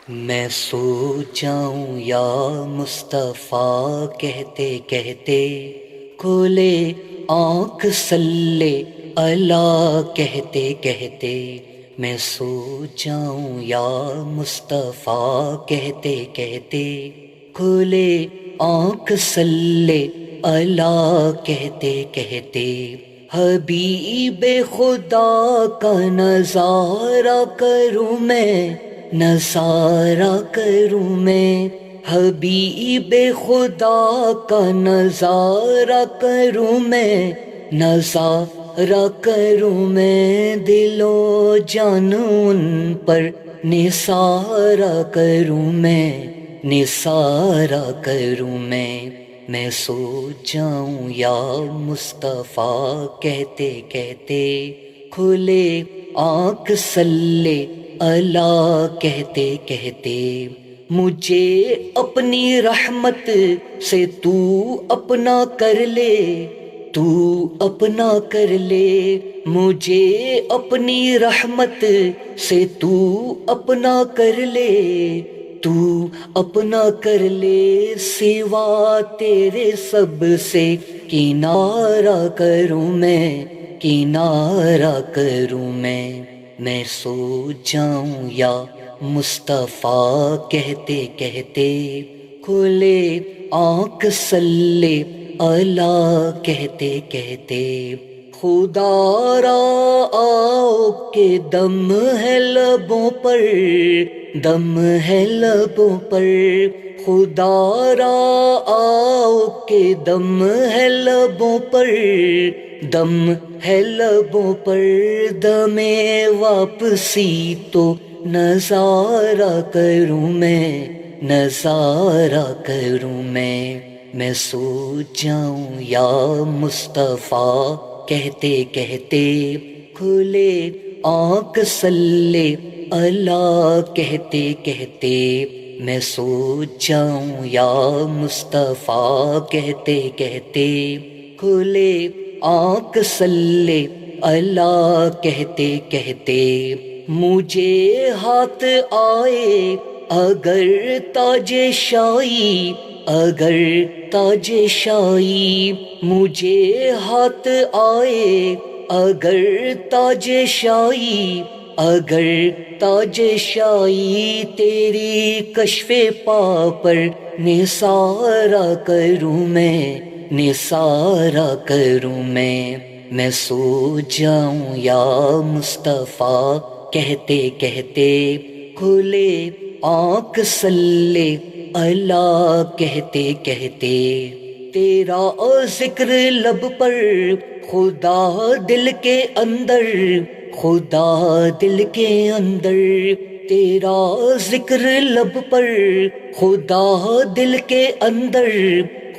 میں سو جاؤں یا مصطفیٰ کہتے کہتے، کھولے آنکھ سلے اللہ کہتے کہتے، میں سو جاؤں یا مصطفیٰ کہتے کہتے، کھولے آنکھ سلے اللہ کہتے کہتے، حبیب خدا کا نظارہ کروں میں، نظارہ کروں میں، حبیب خدا کا نظارہ کروں میں، نظارہ کروں میں، دل و جان ان پر نثارہ کروں میں، نثارہ کروں میں سو جاؤں یا مصطفیٰ کہتے کہتے، کھلے آنکھ سلے اللہ کہتے کہتے، مجھے اپنی رحمت سے تو اپنا کر لے، تو اپنا کر لے، مجھے اپنی رحمت سے تو اپنا کر لے، تو اپنا کر لے، سوا تیرے سب سے کنارہ کروں میں، کنارہ کروں میں سو جاؤں یا مصطفیٰ کہتے کہتے، کھلے آنکھ سلے اللہ کہتے کہتے، خدارا آؤ کہ دم ہے لبوں پر، دم ہے لبوں پر، خدارا آؤ کہ دم ہے لبوں پر، دم ہے لبوں پر، دم واپسی تو نظارہ کروں میں، نظارہ کروں میں سو جاؤں یا مصطفیٰ کہتے کہتے، کھلے آنکھ سلے اللہ کہتے کہتے، میں سو جاؤں یا مصطفیٰ کہتے کہتے، کھلے آنکھ سلے اللہ کہتے کہتے، مجھے ہاتھ آئے اگر تاج شاہی، اگر تاج شاہی، مجھے ہاتھ آئے اگر تاج شاہی، اگر تاج شاہی، تیری کشف پا پر نثارہ کروں میں، نثارہ کروں میں سو جاؤں یا مصطفیٰ کہتے کہتے، کھلے آنکھ سلے اللہ کہتے کہتے، تیرا ذکر لب پر خدا دل کے اندر، خدا دل کے اندر، تیرا ذکر لب پر خدا دل کے اندر،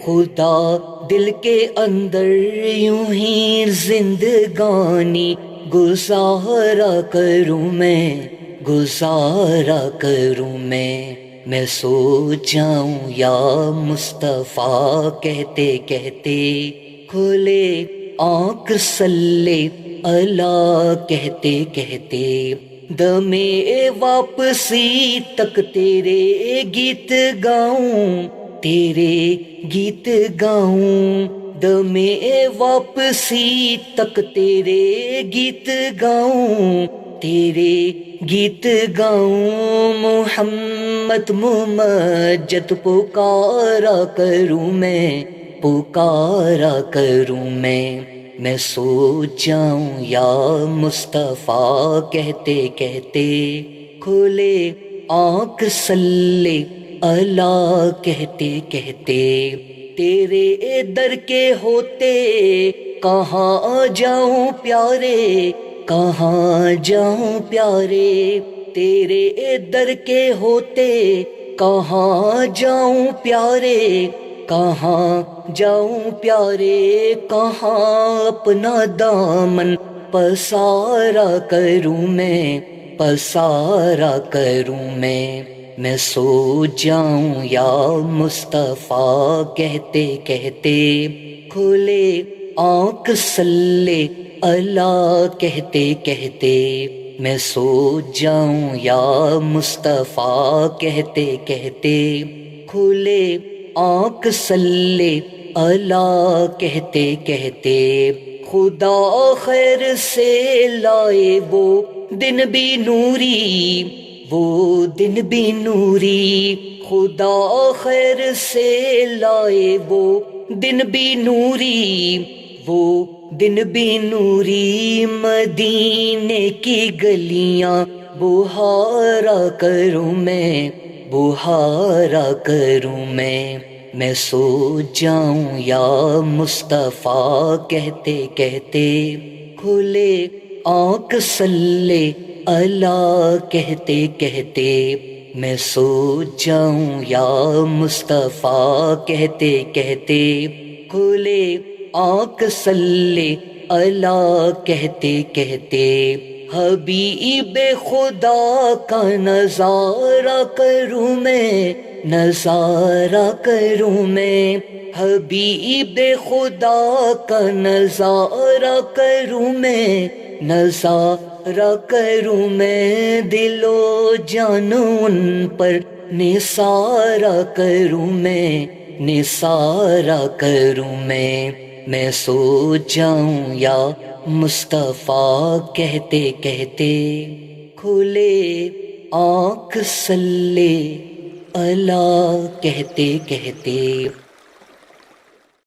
خدا دل کے اندر، یوں ہی زندگانی گزارا کروں میں، گزارا کروں میں سو جاؤں یا مصطفیٰ کہتے کہتے، کھلے آنکھ سلے اللہ کہتے کہتے، دم واپسی تک تیرے گیت گاؤں، تیرے گیت گاؤں، دم واپسی تک تیرے گیت گاؤں، تیرے گیت گاؤں، محمد ممجد پکارا کروں میں، پکارا کروں میں سو جاؤں یا مصطفیٰ کہتے کہتے، کھلے آنکھ سلے اللہ کہتے کہتے، تیرے در کے ہوتے کہاں جاؤں پیارے، کہاں جاؤں پیارے، تیرے در کے ہوتے کہاں جاؤں پیارے، کہاں جاؤں پیارے، کہاں اپنا دامن پسارا کروں میں، پسارا کروں میں سو جاؤں یا مصطفیٰ کہتے کہتے، کھلے آنکھ سلے اللہ کہتے کہتے، میں سو جاؤں یا مصطفیٰ کہتے کہتے، کھلے آنکھ صلی اللہ کہتے کہتے، خدا خیر سے لائے وہ دن بھی نوری، وہ دن بھی نوری، خدا خیر سے لائے وہ دن بھی نوری، وہ دن بھی نوری، مدینے کی گلیاں بہارا کروں میں، بہارا کروں میں سو جاؤں یا مصطفیٰ کہتے کہتے، کھلے آنکھ صلی اللہ کہتے کہتے، میں سو جاؤں یا مصطفیٰ کہتے کہتے، کھلے آنکھ صلی اللہ کہتے کہتے، حبیب خدا کا نظارہ کروں میں، نظارہ کروں میں، حبیب خدا کا نظارہ کروں میں، نظارہ کروں میں، دل و جان ان پر نثارہ کروں میں، نثارہ کروں میں سو جاؤں یا مصطفیٰ کہتے کہتے، کھلے آنکھ صلی اللہ کہتے کہتے۔